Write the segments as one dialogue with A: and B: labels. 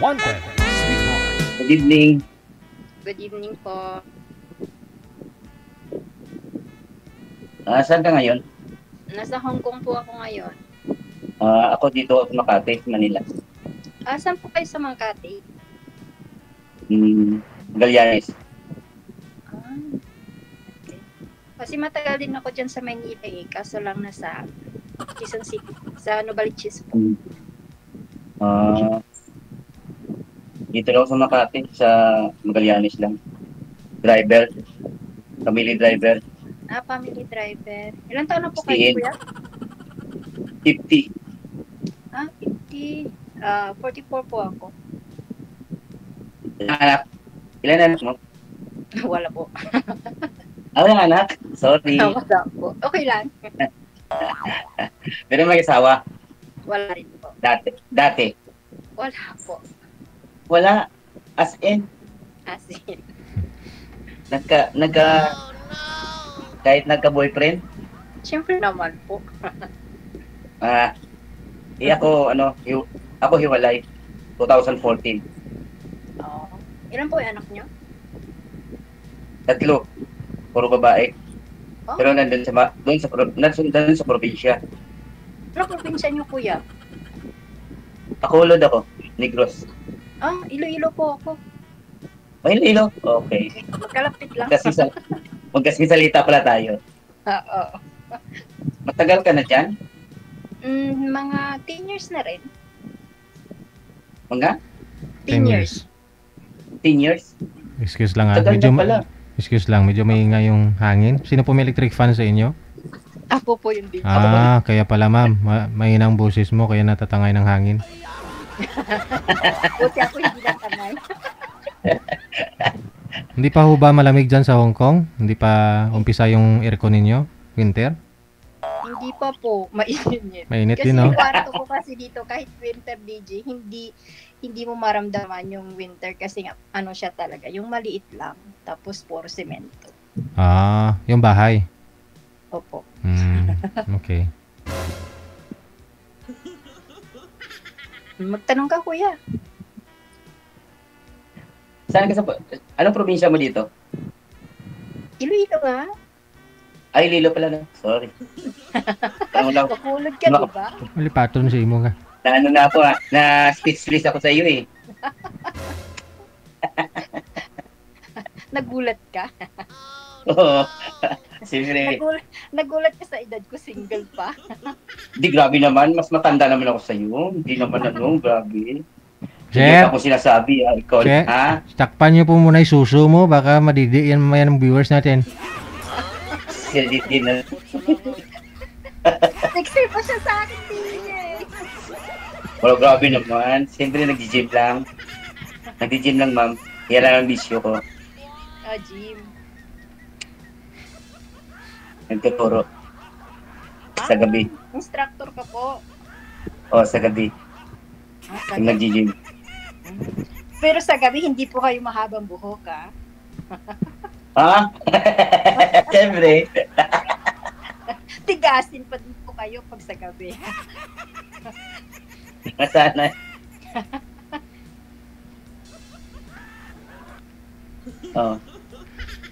A: Wanted, Sweetheart.
B: Good evening.
C: Good evening po.
B: Saan ka ngayon?
C: Nasa Hong Kong po ako ngayon.
B: Ako dito sa Makati, Manila.
C: Saan po kayo sa Makati?
B: Gallanes.
C: Okay. Kasi matagal din ako dyan sa Manila kaso lang nasa Quezon City, sa Novaliches po.
B: Dito lang sa Makati, sa Magallanes lang. Driver. Family driver.
C: Family driver. Ilan taon na po kayo, kuya?
B: 50.
C: 50. 44 po ako.
B: Ilang anak? Ilan anak mo?
C: Wala po.
B: Ilang anak? Sorry.
C: Wala po. Okay lang.
B: Pero may asawa?
C: Wala rin po.
B: Dati?
C: Wala po.
B: Wala. As in?
C: As in.
B: Kahit nagka-boyfriend?
C: Siyempre naman po.
B: Ako hiwalay. 2014.
C: Ilan po yung anak nyo?
B: 3. Puro babae. Pero nandun sa probinsya.
C: Ano probinsya nyo, kuya?
B: Bacolod ako. Negros.
C: Iloilo po ako.
B: Iloilo? Okay.
C: Magkalapit lang.
B: Magkasisalita pala tayo.
C: Oo.
B: Matagal ka na dyan?
C: Mga 10 years na rin.
B: Mga?
C: 10 years.
B: 10 years?
A: Excuse lang
B: Tagal na pala.
A: Excuse lang, medyo maingay yung hangin. Sino po may electric fan sa inyo?
C: Ako po yung dito.
A: Kaya pala ma'am, mahinang boses mo kaya natatangay ng hangin.
C: Buti ako hindi natangay.
A: Hindi pa ho ba malamig dyan sa Hong Kong? Hindi pa umpisa yung aircon ninyo? Winter?
C: Hindi pa po. Mainit.
A: Mainit
C: Kasi
A: din, no?
C: yung kwarto ko kasi dito, kahit winter, DJ, hindi mo maramdaman yung winter kasi nga, siya talaga, yung maliit lang, tapos puro semento.
A: Yung bahay.
C: Opo.
A: Okay.
C: Magtanong ka, kuya.
B: Saan ka anong probinsya mo dito?
C: Iloilo nga.
B: Iloilo pala na. Sorry.
C: Bacolod ka, diba?
A: Malipaton sa imo nga.
B: Na ako na speechless ako sa iyo eh.
C: Nagulat ka?
B: Oo. Siyempre.
C: Nagulat ka sa edad ko, single pa.
B: Hindi, grabe naman. Mas matanda naman ako sa iyo. Hindi naman grabe.
A: Chef?
B: Hindi ako sinasabi, ikaw.
A: Chef,
B: ha?
A: takpan niyo po muna yung suso mo. Baka madidiin mamaya ng viewers natin.
B: Hindi na.
C: Sexy pa siya sa akin, DJ.
B: Wala, grabe naman. Siyempre, nag-gym lang. Nag-gym lang, ma'am. Yan lang ang bisyo ko.
C: Gym.
B: Nagtuturo. Sa gabi.
C: Instructor ka po.
B: Sa gabi.
C: Sa
B: Yung nag-gym.
C: Pero sa gabi, hindi po kayo mahabang buhok, ha?
B: Siyempre.
C: Tigasin pa din po kayo pag sa gabi.
B: Sana.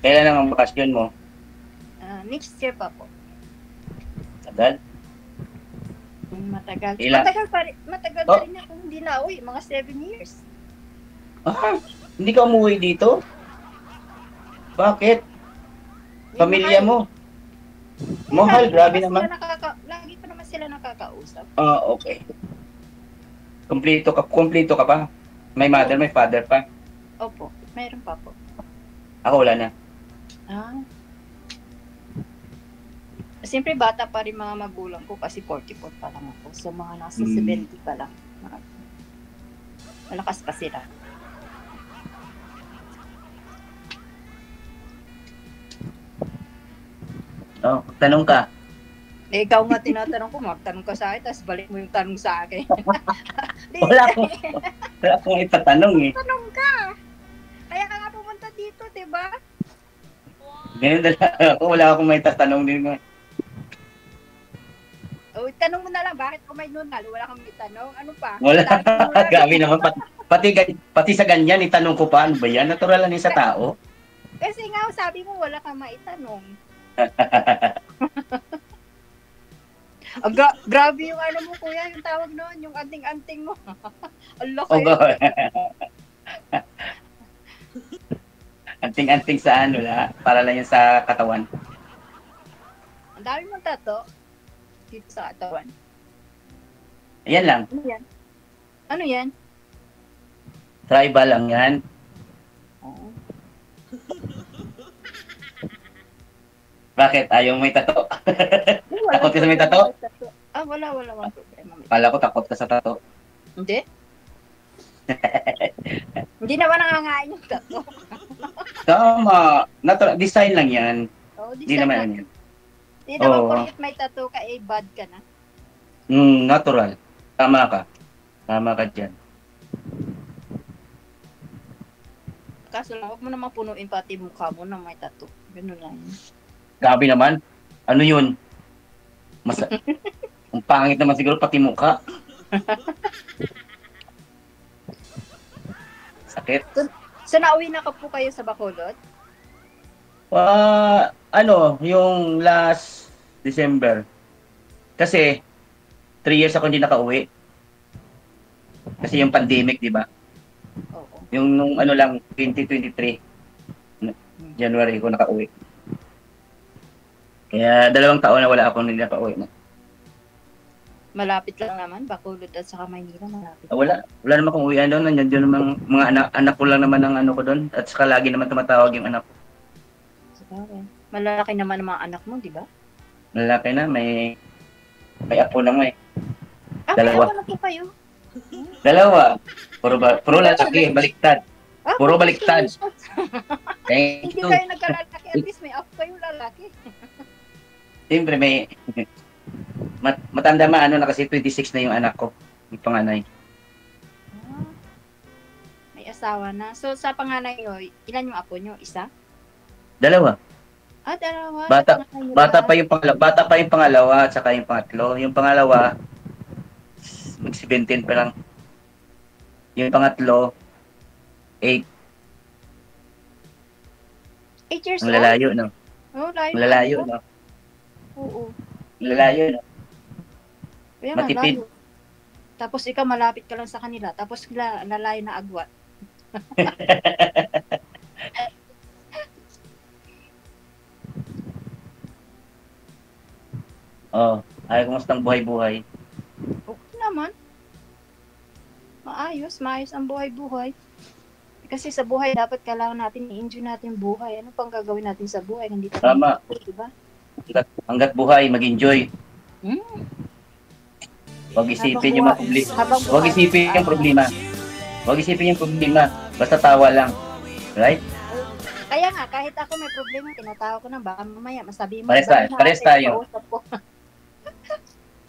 B: Kailan lang ang bakasyon mo?
C: Next year pa po.
B: Tagal?
C: Matagal.
B: Ilan?
C: Matagal pa rin ako hindi na uwi. Mga 7 years.
B: Hindi ka umuwi dito? Bakit? Pamilya mo? Mahal, grabe naman.
C: Lagi pa naman sila nakakausap.
B: Okay. Kompleto ka pa? May mother, may father pa?
C: Opo, mayroon pa po.
B: Ako wala na.
C: Siyempre bata pa rin mga magulang ko kasi 44 pa lang ako. So mga nasa 70 pa lang. Malakas pa sila.
B: Tanong ka.
C: Ikaw nga tinatanong ko, magtanong ka sa akin, tapos balik mo yung tanong sa akin.
B: Wala akong itatanong eh.
C: Tanong ka! Kaya ka nga pumunta dito, diba?
B: Ganun talaga ako, wala akong may tatanong din mo.
C: Tanong mo na lang, bakit ko may nunal? Wala kang may tanong? Ano pa?
B: Wala. Gabi naman, Pati sa ganyan, itanong ko pa, ano ba yan? Natural lang yun sa tao.
C: Kasi nga, sabi mo, wala kang maitanong. Grabe yung ano mo, kuya, yung tawag noon, yung anting-anting mo. Allah
B: Oh,
C: kayo.
B: Anting-anting sa ano la, para lang yan sa katawan.
C: Ang dami mong tato dito sa katawan.
B: Ayan lang,
C: Ano yan? Ano yan?
B: tribal lang yan.
C: Oo.
B: Bakit? Ayaw may tato?
C: Wala
B: Takot ka sa may tato?
C: Ah, wala walang problema.
B: Kala ko takot ka sa tato.
C: Hindi? Hindi naman nangangain yung tato.
B: Tama. Natural, design lang yan.
C: Oh,
B: Hindi naman yan.
C: Hindi naman
B: Oo.
C: porkit may tato ka, bad ka na.
B: Natural. Tama ka. Tama ka dyan.
C: Kaso lang, huwag mo naman punuin pati mukha mo na may tato. Ganun lang yun.
B: Gabi naman. Ano yun? Ang pangit naman siguro pati mukha. Sakit.
C: So, nauwi na ka po kayo sa Bacolod?
B: Yung last December. Kasi 3 years ako hindi nakauwi. Kasi yung pandemic, di ba?
C: Oo.
B: Yung nung ano lang 2023 January ko nakauwi. Kaya 2 taon na wala akong hindi nakauwi.
C: Malapit lang naman, Bacolod at saka Maynila, malapit.
B: Wala naman akong uwian doon. Nandiyan naman mga anak ko lang naman ang ano ko doon. At saka lagi naman tumatawag yung anak ko.
C: Sabagay. Malalaki naman ang mga anak mo, di ba?
B: Lalaki na, may apo na nga eh.
C: Ah,
B: Dalawa.
C: may apo na po kayo.
B: 2. Puro lalaki, baliktad.
C: Ah,
B: Puro baliktad.
C: congratulations.
B: Thank
C: Hindi
B: you.
C: kayo nagkalalaki, at least may apo kayong lalaki.
B: Siyempre may matanda na kasi 26 na yung anak ko. Yung panganay.
C: Ah, may asawa na. So, sa panganay nyo, ilan yung apo nyo? Isa?
B: 2.
C: Ah, dalawa.
B: Bata-
C: Sa panganay nyo
B: Bata
C: lahat.
B: pa yung pangalawa at saka yung pangatlo. Yung pangalawa mag-17 pa lang. Yung pangatlo 8.
C: 8 years
B: Ang
C: old?
B: lalayo, no?
C: Oh, layo.
B: Ang lalayo,
C: ano?
B: no?
C: Oo.
B: Ang lalayo, no?
C: Kaya nga,
B: Matipid.
C: layo. Tapos ikaw malapit ka lang sa kanila. Tapos sila lalayo na agwat.
B: Kumusta ang buhay-buhay?
C: Okay naman. Maayos ang buhay-buhay. Kasi sa buhay, dapat kailangan natin i-enjoy natin yung buhay. Ano pang gagawin natin sa buhay? Hindi pa
B: Tama.
C: diba?
B: Hanggat buhay, mag-enjoy.
C: Hmm?
B: Huwag isipin yung mga problema.
C: Habang
B: Huwag isipin yung problema. Huwag isipin yung problema. Basta tawa lang. Right?
C: Kaya nga, kahit ako may problema, tinatawa ko na, baka mamaya masabi mo.
B: Parehas tayo.
C: Kausap ko.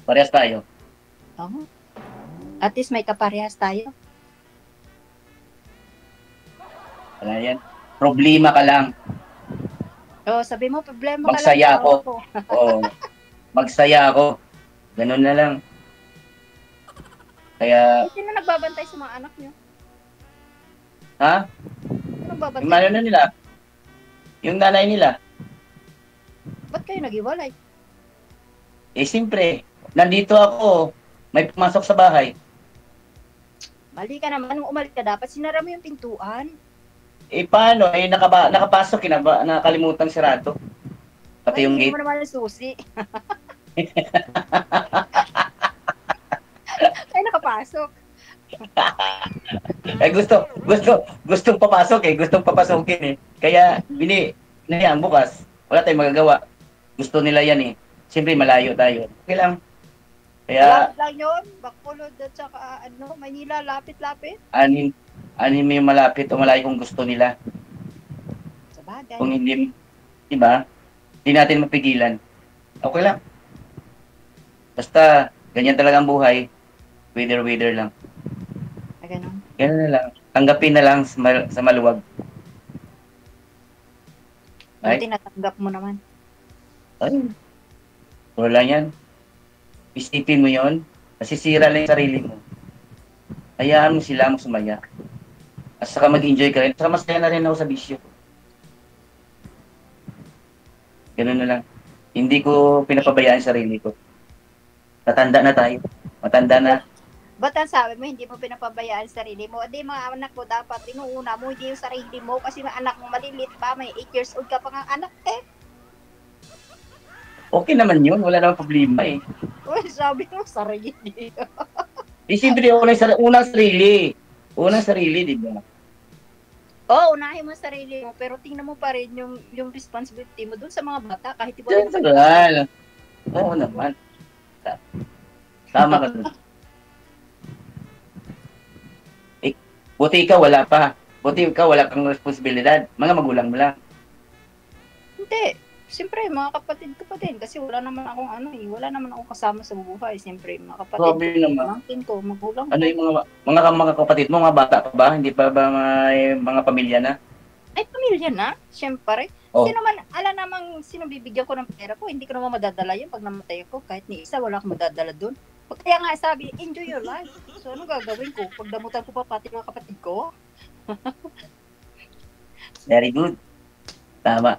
B: Parehas tayo.
C: Oo. At least may kaparehas tayo.
B: Wala yan. Problema ka lang.
C: Oo, sabi mo, problema ka
B: Magsaya
C: lang.
B: ako. Oo. Magsaya ako. Ganun na lang. Kaya,
C: Sino nagbabantay sa mga anak niyo?
B: ha?
C: Sino nagbabantay?
B: Yung ano na nila? Yung nanay nila.
C: Ba't kayo nag-iwalay?
B: Siyempre, nandito ako. May pumasok sa bahay.
C: Mali ka naman. Nung umalis ka, dapat sinara mo yung pintuan.
B: Paano? Nakapasok, nakalimutan sirado. Pati yung
C: Hindi
B: gate.
C: mo naman yung susi. Ay, nakapasok.
B: Gustong papasok Gustong papasokin Kaya, hinayaan bukas. Wala tayong magagawa. Gusto nila yan Siyempre, malayo tayo. Okay lang. Kaya,
C: Lapit lang yun. Bacolod at saka Manila, lapit-lapit.
B: anim yung malapit o malayo kung gusto nila.
C: Sa bagay.
B: Kung hindi, diba? Hindi natin mapigilan. Okay lang. Basta, ganyan talaga ang buhay. Wither lang.
C: Ganun.
B: Ganun na lang. Tanggapin na lang sa maluwag.
C: Buti natanggap mo naman.
B: Ay, wala yan. Isipin mo yon, masisira lang yung sarili mo. Hayaan mo sila mo sumaya. At saka mag-enjoy ka rin. At saka masaya na rin ako sa bisyo. Ganun na lang. Hindi ko pinapabayaan sarili ko. Tatanda na tayo. Matanda na.
C: Ba't ang sabi mo, hindi mo pinapabayaan sarili mo? Di mga anak mo, dapat inuuna mo, hindi yung sarili mo. Kasi mga anak mo malilit pa, may 8 years old ka pa nga anak eh.
B: Okay naman yun. Wala namang problema eh.
C: Uy, sabi mo, sarili.
B: Siyempre, unang sarili. Unang sarili, di ba?
C: Oo, unahin mo sarili mo, pero tingnan mo pa rin yung responsibility mo dun sa mga bata, kahit di ba?
B: General. Oo naman. Tama ka dun. Buti ikaw wala pa. Buti ikaw wala kang responsibilidad. Mga magulang mo lang.
C: Hindi. Siyempre, mga kapatid ko pa din. Kasi wala naman akong wala naman akong kasama sa buhay. Siyempre, mga kapatid
B: Grabe
C: ko,
B: naman.
C: pamangkin ko, magulang ko.
B: Ano yung mga kapatid mo, mga bata pa ba? Hindi pa ba may mga pamilya na?
C: Ay, pamilya na. Siyempre.
B: Oh.
C: Sino man, sino bibigyan ko ng pera ko, hindi ko naman madadala yun pag namatay ko. Kahit ni isa, wala akong madadala dun. Kaya nga sabi, enjoy your life. So, ano gagawin ko? Pag damutan ko pa pati mga kapatid ko?
B: Very good. Tama.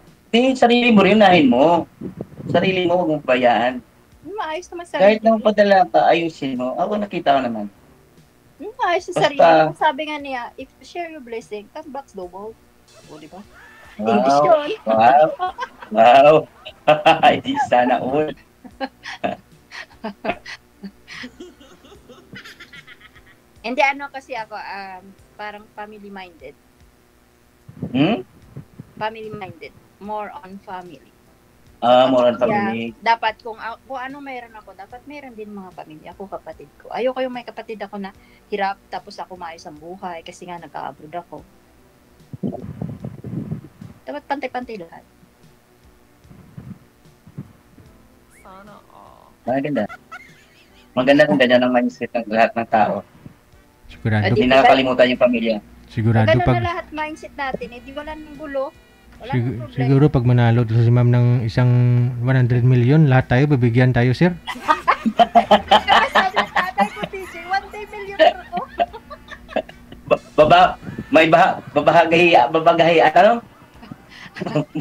B: Sarili mo rin, unahin mo. Sarili mo, huwag mong bayaan.
C: Maayos naman sarili.
B: Kahit nang padala ka, ayusin mo. Ako nakita ko naman.
C: Maayos sa sarili. Sabi nga niya, if you share your blessing, come back double. O, di ba? English yun.
B: Wow. Wow. Hindi sana all.
C: Hindi, kasi ako, parang family-minded. Family-minded. More on family.
B: More on family.
C: Dapat kung ano mayroon ako, dapat mayroon din mga pamilya ko, kapatid ko. Ayoko yung may kapatid ako na hirap, tapos ako maayos ang buhay kasi nga nag-abroad ako. Dapat pantay-pantay lahat.
D: Sana all.
B: Maganda. Maganda kung ganyan ang mindset ng lahat ng tao.
A: Sigurado.
B: Hindi nakakalimutan yung pamilya.
A: Sigurado
C: Ganun
A: pag
C: na lahat mindset natin, di wala nang gulo. Wala nang problema.
A: siguro pag manalo si ma'am ng isang 100 million, lahat tayo bibigyan tayo, sir.
C: Kaya sabi ng tatay ko, TJ, 1 day millionaire ako.
B: Babagahi, ano?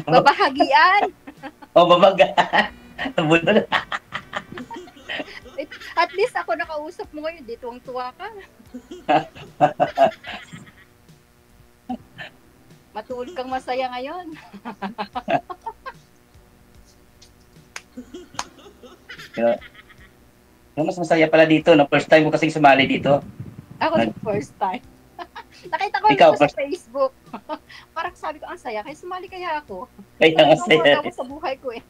C: Babahagian.
B: Babagahan.
C: At least ako nakausap mo ngayon, di tuwang-tuwa ka. Matulog kang masaya ngayon.
B: Mas masaya pala dito, no? First time ko kasing sumali dito.
C: Ako the first time. Nakita ko
B: Ikaw,
C: ito sa Facebook. Parang sabi ko, ang saya. Kaya sumali kaya ako.
B: Kaya nga saya.
C: Ako sa buhay ko eh.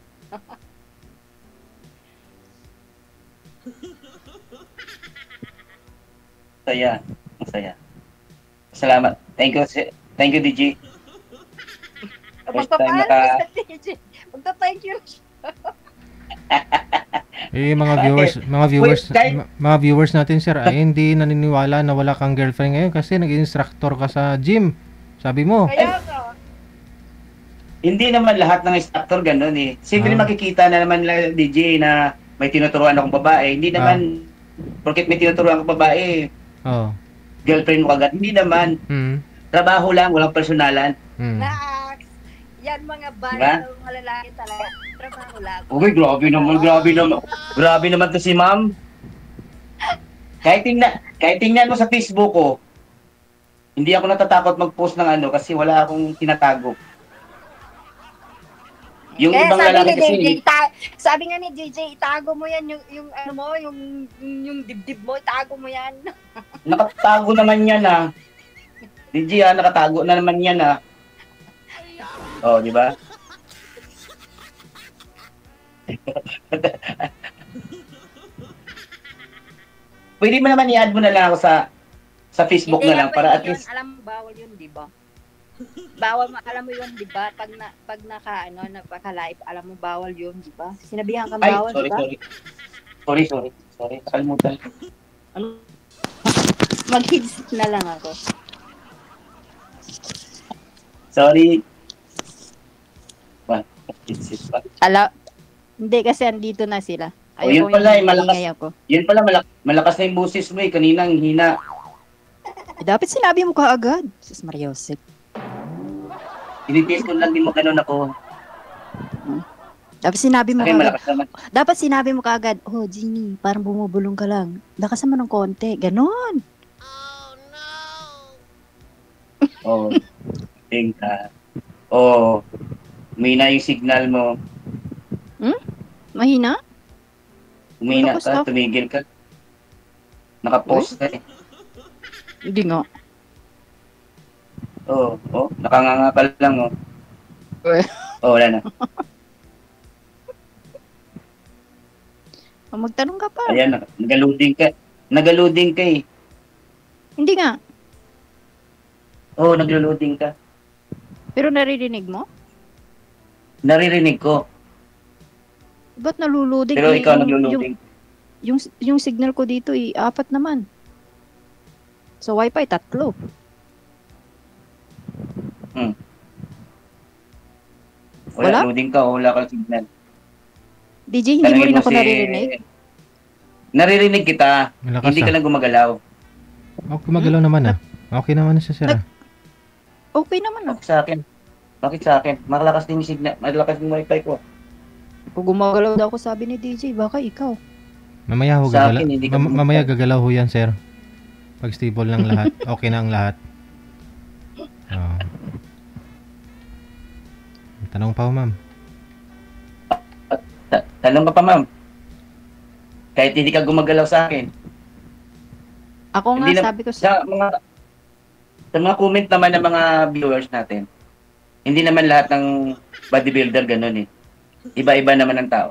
B: Masaya. Masaya. Salamat. Thank you, DJ. First time
C: Magpapaalam
B: naka-
C: sa TJ. Magta-thank you.
A: Mga viewers natin, sir, ay hindi naniniwala na wala kang girlfriend ngayon kasi nag-instructor ka sa gym. Sabi mo.
C: Kaya ka.
B: Hindi naman lahat ng instructor ganun eh. Siyempre
A: Ah.
B: makikita na naman lang DJ na may tinuturuan akong babae. Hindi naman, porket may tinuturuan akong babae,
A: Oh.
B: girlfriend mo kagad. Hindi naman. Trabaho lang, walang personalan.
C: Nax. Yan mga
B: Diba?
C: bala ng mga lalaki talaga. Trabaho lang.
B: Okay, grabe naman. Grabe naman to si ma'am. Kahit tingnan mo sa Facebook ko, hindi ako natatakot mag-post ng ano kasi wala akong tinatago. Yung
C: Kaya
B: ibang
C: sabi
B: lalaki
C: ni
B: kasi,
C: DJ, sabi nga ni DJ, itago mo yan yung ano mo, yung dibdib mo, itago mo yan.
B: nakatago naman yan ah. DJ nakatago na naman yan ah. Oh, di ba? Pwede mo naman i-add mo na lang ako sa Facebook
C: Hindi
B: na lang
C: nga
B: para
C: pwede
B: at least
C: yun. Alam mo, bawal yun, di ba? Bawal mo, alam mo yun, di ba? Pag napaka-live, alam mo, bawal yun, di ba? Sinabihan kang
B: ay,
C: bawal, di ba?
B: sorry. Nakalimutan.
C: Ano? Mag-headset na lang ako.
B: Sorry.
C: Hindi kasi andito na sila.
B: Oh, yun pala, malakas.
C: Ingay ako.
B: Yun pala, malakas na yung boses mo eh. Kanina, ang hina.
C: Dapat sinabi mo kaagad. Sus Maria Jose.
B: Tinitiis ko lang din mo ganun ako.
C: Dapat sinabi mo
B: Akin
C: kaagad.
B: malakas naman.
C: Dapat sinabi mo kaagad. Oh, Ginny, parang bumubulong ka lang. Lakasan mo ng konti. Ganon.
B: Oh, tingka. Oh, umina yung signal mo.
C: Mahina?
B: Umina
C: Tapos
B: ka,
C: ako.
B: tumigil ka. Nakapost ka eh.
C: Hindi nga.
B: Nakanganga ka lang oh.
C: Eh.
B: Wala na.
C: Magtanong ka pa.
B: Ayan, nagaloading ka. Nagaloading ka eh.
C: Hindi nga.
B: Naglo-loading ka.
C: Pero naririnig mo?
B: Naririnig ko.
C: Ba't naluluding?
B: Pero ikaw
C: Yung-
B: naglo-loading.
C: Yung signal ko dito, 4 naman. Sa wifi, 3. Wala?
B: Loading ka o wala kang signal.
C: DJ, hindi mo
B: Tanungin
C: rin
B: mo
C: ako
B: si-
C: naririnig?
B: Naririnig kita.
A: Malakas
B: Hindi ka lang gumagalaw.
A: Gumagalaw naman ah. Okay naman siya, sir. ah.
C: Okay naman ah.
B: Bakit sa akin? Bakit sa akin? Malakas din yung signal. Malakas yung wifi ko.
C: Pag gumagalaw daw ako sabi ni DJ, baka ikaw.
A: Mamaya ho
B: Sa
A: gagalaw.
B: akin, hindi ka
A: Mamaya gagalaw ho yan, sir. Pag stable ng lahat. Okay na ang lahat. Oh. Tanong pa ho, ma'am.
B: Tanong ka pa, ma'am. Kahit hindi ka gumagalaw sa akin.
C: Ako nga,
B: Hindi na-
C: sabi ko sa...
B: Sa mga comment naman ng mga viewers natin, hindi naman lahat ng bodybuilder ganun eh. Iba-iba naman ang tao.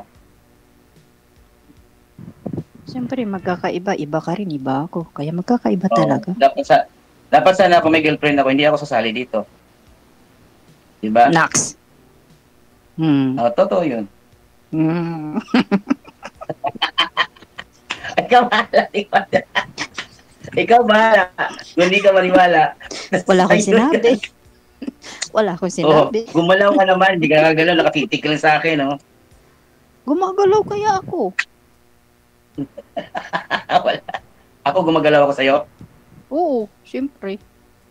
C: Siyempre, magkakaiba. Iba ka rin, iba ako. Kaya magkakaiba
B: Oo.
C: talaga.
B: Dapat sana kung may girlfriend ako, hindi ako sasali dito. Diba?
C: Nax.
B: Totoo yun.
C: Hmm.
B: Ikaw bahala. Ikaw bahala. Kung hindi ka maniwala.
C: Wala akong sinabi. Wala akong sinabi.
B: Gumalaw ka naman. Hindi ka gagalaw. Nakatitik lang sa akin. Oh.
C: Gumagalaw kaya ako.
B: Wala. Ako gumagalaw ako sa'yo.
C: Oo, siyempre.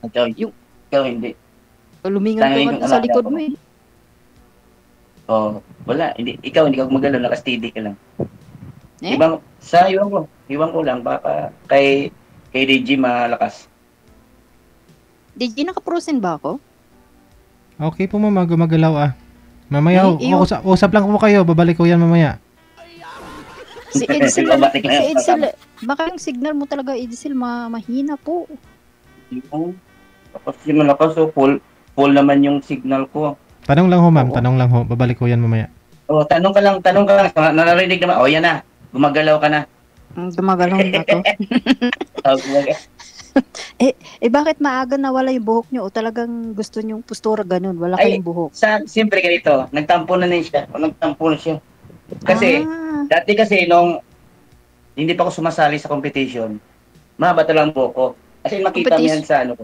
B: Ikaw hindi.
C: Lumingan
B: Tanungin
C: ka
B: ko
C: sa
B: lang
C: likod
B: ako.
C: mo eh.
B: Wala. Ikaw hindi ka gumagalaw. Nakasteady ka lang.
C: Eh?
B: Iwan ko lang. Baka kay DJ malakas.
C: DJ, naka-frozen ba ako?
A: Okay po, ma'am. Gumagalaw ah. Mamaya ho.
C: iyo.
A: Usap lang po kayo. Babalik ko yan mamaya.
C: Si Edsel,
B: Babatik lang
C: si
B: yan.
C: Edsel, baka yung signal mo talaga, Edsel, mahina po.
B: Tapos yung malakas. Full naman yung signal ko.
A: Tanong lang ho, ma'am.
C: Oo.
A: Tanong lang ho. Babalik ko yan mamaya.
B: Tanong ka lang. Narinig naman. Yan na. Gumagalaw ka na.
C: Gumagalaw na ako. Bakit maaga nawala yung buhok nyo? O talagang gusto nyong postura ganun? Wala
B: Ay,
C: kayong buhok?
B: Siyempre ganito. Nagtampo na siya. Nagtampo na siya. Kasi,
C: Ah,
B: dati kasi nung hindi pa ako sumasali sa competition, mahaba lang buhok ko. Kasi makita mo yan sa ano ko.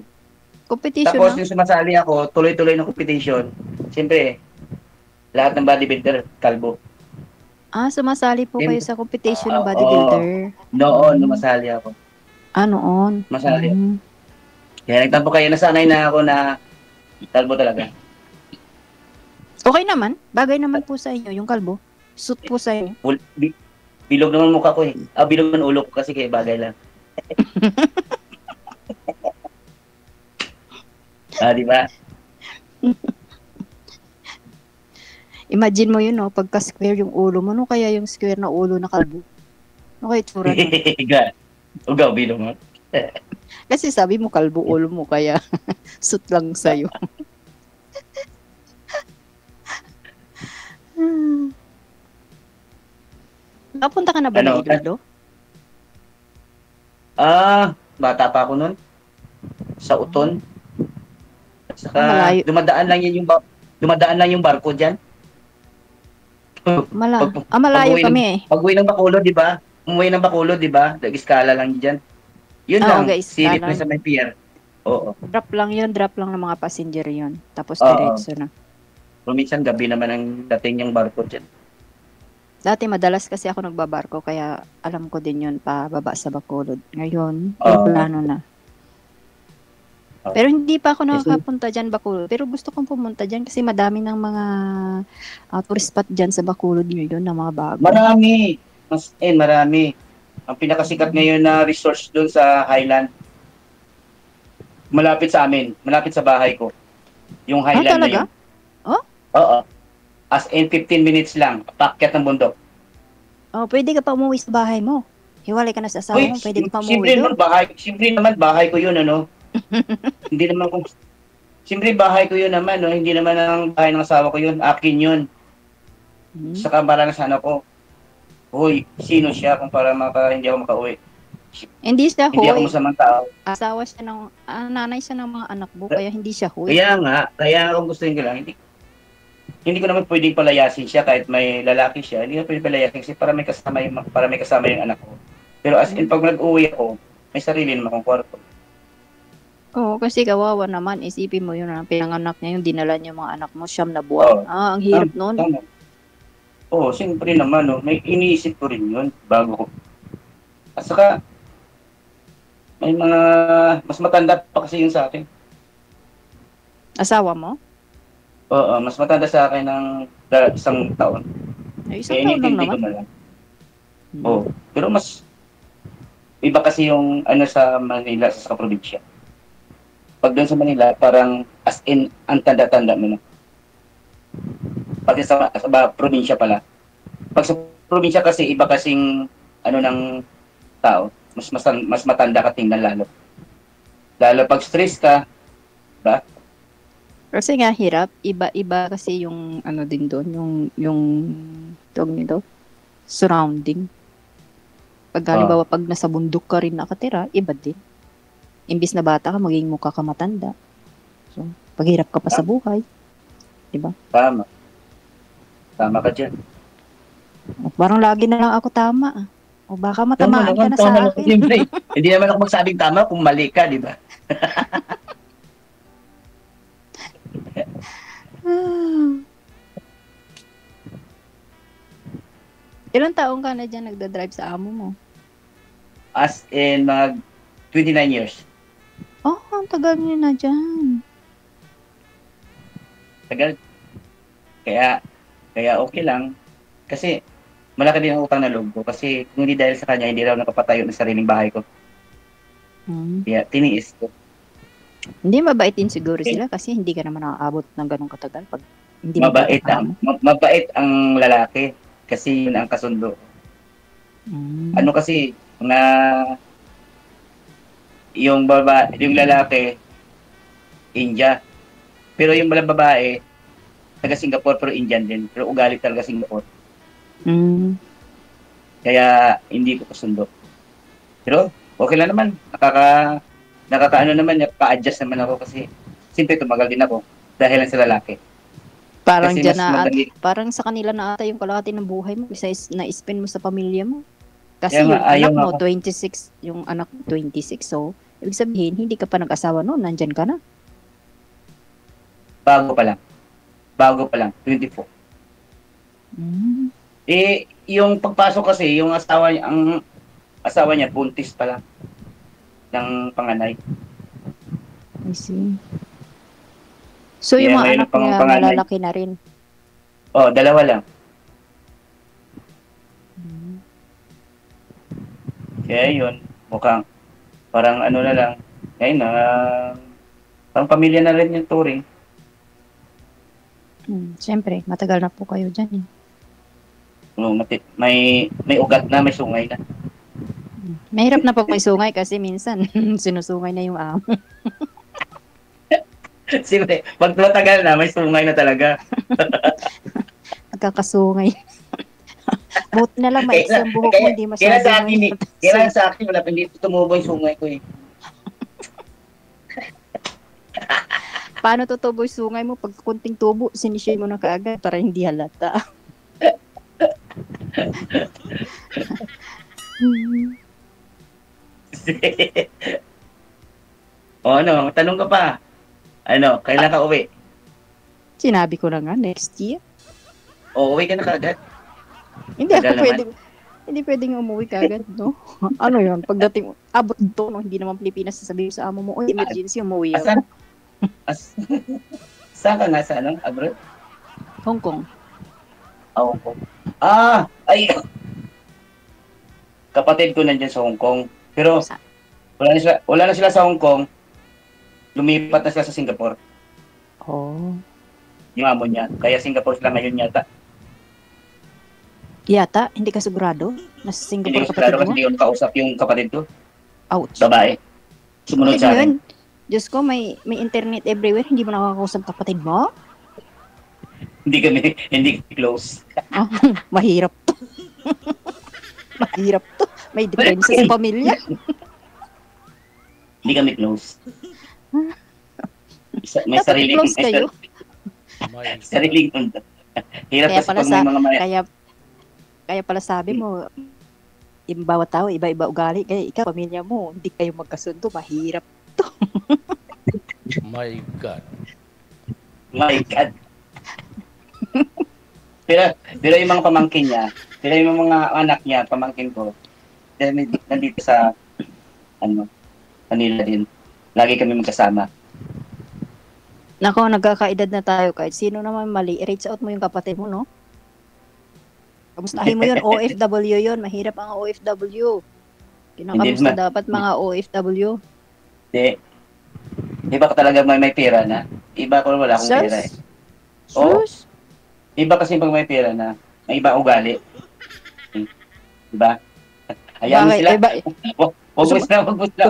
C: competition
B: Tapos
C: na?
B: yung sumasali ako, tuloy-tuloy ng competition. Siyempre, lahat ng bodybuilder, kalbo.
C: Sumasali po
B: Yun.
C: kayo sa competition ng
B: Oo.
C: bodybuilder.
B: Noon, sumasali ako.
C: Noon?
B: Masali.
C: Mm.
B: Kaya nagtampo kayo, nasanay na ako na kalbo talaga.
C: Okay naman. Bagay naman po sa inyo, yung kalbo. Suit po sa inyo.
B: Bilog naman mukha ko eh. Bilog naman ulo ko kasi kaya bagay lang. Di ba?
C: Imagine mo yun, no? Pagka-square yung ulo mo, no? Kaya yung square na ulo na kalbo. No, kaya tsura nun.
B: Ugaw, bilog mo.
C: Kasi sabi mo, kalbo ulo mo, kaya suit lang sa'yo. Napunta ka na ba
B: Ano?
C: ng Iloilo?
B: Bata pa ako nun. Sa Uton. At saka,
C: Malayo.
B: dumadaan lang yung barko dyan.
C: Malayo
B: Pag-uwi
C: kami eh.
B: Pag-uwi ng Bacolod, di ba? Umuwi ng Bacolod, di ba? Nag-iskala lang dyan. Yun lang,
C: Okay,
B: silip
C: iskala.
B: na sa may pier. Oo.
C: Drop lang ng mga passenger yun. Tapos
B: Oo.
C: diretso na.
B: Pero minsan gabi naman ang dating yung barko dyan.
C: Dati madalas kasi ako nagbabarko, kaya alam ko din yun pababa sa Bacolod. Ngayon,
B: Oo.
C: plano na. Pero hindi pa ako
B: Yes,
C: nakakapunta dyan, Bacolod. Pero gusto kong pumunta dyan kasi madami ng mga tourist spot dyan sa Bacolod ngayon na mga bago.
B: Marami. Marami. Ang pinakasikat ngayon na resource doon sa Highland. Malapit sa amin. Malapit sa bahay ko. Yung Highland na
C: talaga?
B: yun.
C: Oh?
B: Oo. As in 15 minutes lang. Paakyat ng bundok.
C: Oh, pwede ka pa umuwi sa bahay mo. Hiwalay ka na sa asawa mo, pwede ka pa
B: siyempre
C: umuwi
B: naman
C: doon.
B: siyempre naman bahay ko yun, ano? Hindi naman kung siyempre bahay ko yun naman, no? Hindi naman ang bahay ng asawa ko yun, akin yun. Saka parang sa anak ko, hoy, sino siya kung para hindi ako makauwi?
C: Hindi siya
B: Hindi ako
C: hoy.
B: masamang tao.
C: Asawa siya ng, nanay siya ng mga anak mo, kaya hindi siya hoy.
B: Kaya kung gusto ko lang, hindi ko naman pwedeng palayasin siya kahit may lalaki siya. Hindi ko pwedeng palayasin kasi para may kasama yung anak ko. Pero as in, pag nag-uwi ako, may sarili naman akong kwarto.
C: Oo, kasi kawawa naman. Isipin mo yun, pinanganak niya yung dinala niya mga anak mo, siyam na buwan. Ang hirap nun.
B: Tama. Oo, siyempre naman, no, may iniisip ko rin yun bago ko. At saka, may mga mas matanda pa kasi yun sa akin.
C: Asawa mo?
B: Oo, mas matanda sa akin ng isang taon.
C: Ay, isang taon lang
B: inintindi
C: naman.
B: ko na lang. Oo, pero mas iba kasi yung ano sa Manila sa probinsya. Pag doon sa Manila, parang as in, ang tanda-tanda mo na. Pag sa probinsya pala. Pag sa probinsya kasi, iba kasing ano ng tao. Mas matanda ka tingnan lalo. Lalo pag stress ka, ba?
C: Kasi nga hirap, iba-iba kasi yung ano din doon, yung tawag nito, surrounding. Pag halimbawa, pag nasa bundok ka rin nakatira, iba din. Imbis na bata ka, magiging mukha ka matanda. So, paghirap ka pa sa buhay. Diba?
B: Tama. Tama ka dyan.
C: Parang lagi na lang ako tama. O baka matamaan ka na sa akin.
B: Siyempre, hindi naman ako magsabing tama kung mali ka, di ba?
C: Ilang taong ka na dyan nagda-drive sa amo mo?
B: As in, mag 29 years.
C: Oh, ang tagal niyo na dyan.
B: Tagal. Kaya okay lang. Kasi, malaki din ang utang na loob ko. Kasi, kung hindi dahil sa kanya, hindi raw nakapatayo ng sariling bahay ko. Kaya, tiniis ko.
C: Hindi mabait din siguro sila kasi hindi ka naman nakakaabot ng ganong katagal pag hindi
B: mabait ang lalaki kasi yun ang kasundo. Ano kasi na yung lalaki India. Pero yung babae taga Singapore pero Indian din. Pero ugali talaga Singapore. Kaya hindi ko kasundo. Pero okay lang naman. Nakakaano naman, nakaka-adjust naman ako kasi simple tumagal din ako dahil lang sa lalaki.
C: Parang
B: kasi
C: dyan na, parang sa kanila na ata yung kalahati ng buhay mo isa na-spend mo sa pamilya mo. Kasi yung anak mo, 26, yung anak mo, 26. So, ibig sabihin, hindi ka pa nag-asawa noon, nandyan ka na.
B: Bago pa lang, 24. Yung pagpasok kasi, yung ang asawa niya, buntis pa lang. Ng panganay.
C: I see. So, yung mga anak niya malalaki na rin?
B: Oh, dalawa lang. Kaya yun, mukhang parang ano na lang. Ngayon na, parang pamilya na rin yung touring.
C: Siyempre, matagal na po kayo dyan.
B: May ugat na, may sungay na.
C: Mahirap na po may sungay kasi minsan sinusungay na yung amo.
B: Siyempre, pag matagal na, may sungay na talaga.
C: Nagkakasungay. Buti na lang maiksi ang buhok mo, hindi masyado.
B: Kaya sa akin, wala, hindi tumubo yung sungay ko eh.
C: Paano tutubo yung sungay mo? Pag kunting tubo, sinishare mo na kaagad para hindi halata.
B: O ano, tanong ka pa. Ano, kailan ka uwi?
C: Sinabi ko na nga, next year.
B: O, uwi ka na kaagad.
C: Hindi ako pwede. Hindi pwedeng umuwi kagad, no? Ano yun? Pagdating, abot to, no? Hindi naman Pilipinas, sasabihin sa amo mo, "Uy, emergency, umuwi
B: Asan?
C: ako."
B: Saan ka nga sa ano? Abroad?
C: Hong Kong.
B: Hong Kong. Ay, kapatid ko nandiyan sa Hong Kong. Pero
C: Sa-
B: wala na sila sa Hong Kong. Lumipat na sila sa Singapore.
C: Oh.
B: Yung amo niya. Kaya Singapore sila ngayon yata.
C: Yata, hindi ka sigurado? Nasa
B: Hindi
C: Singapore
B: ko sigurado
C: kapatid
B: kasi
C: mo?
B: hindi ko nakausap yung kapatid ko.
C: Ouch.
B: Babae. Sumunod
C: Kapatid
B: sa
C: mo yun?
B: akin.
C: Diyos ko, may internet everywhere. Hindi mo nakakausap kapatid mo?
B: Hindi close.
C: Oh, mahirap to. Mahirap to. May depensa sa pamilya.
B: Hindi kami close. May
C: Dapat
B: sariling
C: close kayo.
B: sariling mundo. Hirap
C: Kaya
B: kasi
C: pala
B: pag may mga maya.
C: Kaya pala sabi mo, yung bawat tao, iba-iba ugali. Kaya ikaw, pamilya mo, hindi kayo magkasundo. Mahirap.
E: My God.
B: My God. pero yung mga pamangkin niya, pero yung mga anak niya, pamangkin ko, nandito sa, Manila din. Lagi kami magkasama.
C: Nako, nagkakaedad na tayo. Kahit sino naman mali, reach out mo yung kapatid mo, no? Kamustahin mo yun, OFW yun. Mahirap ang OFW. Kinakamusta
B: Hindi
C: dapat mga OFW.
B: Iba ka talaga may pera na. Iba ko wala akong pera eh. Oo.
C: Sus?
B: Iba kasi pag may pera na, may iba ugali. Diba? Hayaan mo
C: Bakit?
B: sila.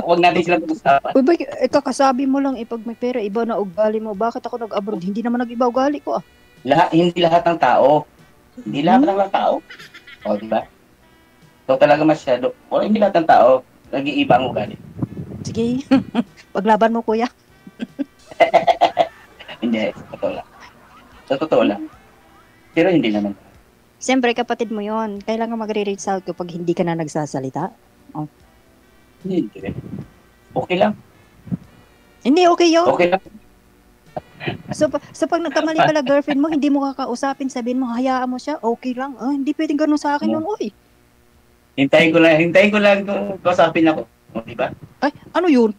B: Huwag natin sila pag-usapan.
C: Uy, kakasabi mo lang, pag may pera, iba na ugali mo. Bakit ako nag-abroad? Hindi naman nag-iba ugali ko, ah.
B: Hindi lahat ng tao. Hindi lahat ng tao. O, diba? So talaga masyado. Hindi lahat ng tao. Nag-iiba ang ugali.
C: Sige, paglaban mo, kuya.
B: Hindi, sa totoo lang. Pero hindi naman.
C: Siyempre, kapatid mo yon. Kailangan magre-reach out kapag hindi ka na nagsasalita.
B: Hindi. Okay lang.
C: Hindi, okay yun.
B: Okay lang.
C: So pag nagkamali pala girlfriend mo, hindi mo kakausapin, sabihin mo, hayaan mo siya, okay lang. Hindi pwedeng ganun sa akin yun, uy.
B: Hintayin ko lang kung kausapin ako. O, diba?
C: Ay, ano yun?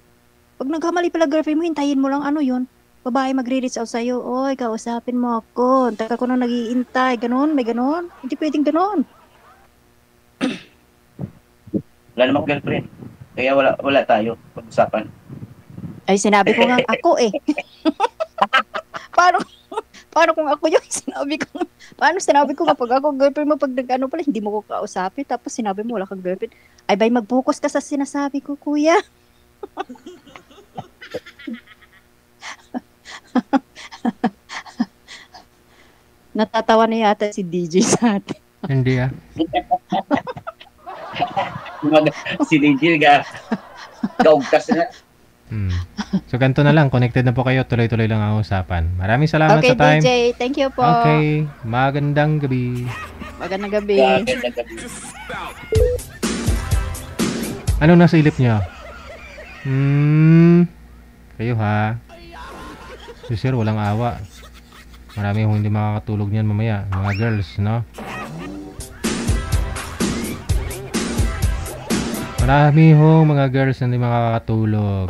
C: Pag nagkamali pala girlfriend mo, hintayin mo lang, ano yun? Babae magre-reach out sa'yo, oy, kausapin mo ako. Taka ko na nag-iintay. Ganon, may ganon. Hindi pwedeng ganon.
B: Wala namang girlfriend. Kaya wala tayo pag-usapan.
C: Ay, sinabi ko nga ako eh. Paano kung ako yung sinabi ko? Paano sinabi ko kapag ako girlfriend mo, pag nag-ano pala, hindi mo ko kausapin, tapos sinabi mo wala kang girlfriend. Ay, bay, mag-focus ka sa sinasabi ko, kuya. Natatawa na yata si DJ sa atin.
A: Hindi ah.
B: Si Digil kaugkas na.
A: So ganito na lang, connected na po kayo, tuloy-tuloy lang ang usapan. Maraming salamat
C: Okay,
A: sa time.
C: DJ, thank you po.
A: Okay, magandang gabi.
C: Magandang gabi.
A: Ano nasa ilip niya? Kayo ha. Si sir, walang awa. Marami hong hindi makakatulog niyan mamaya. Mga girls, no? Marami hong mga girls na hindi makakatulog.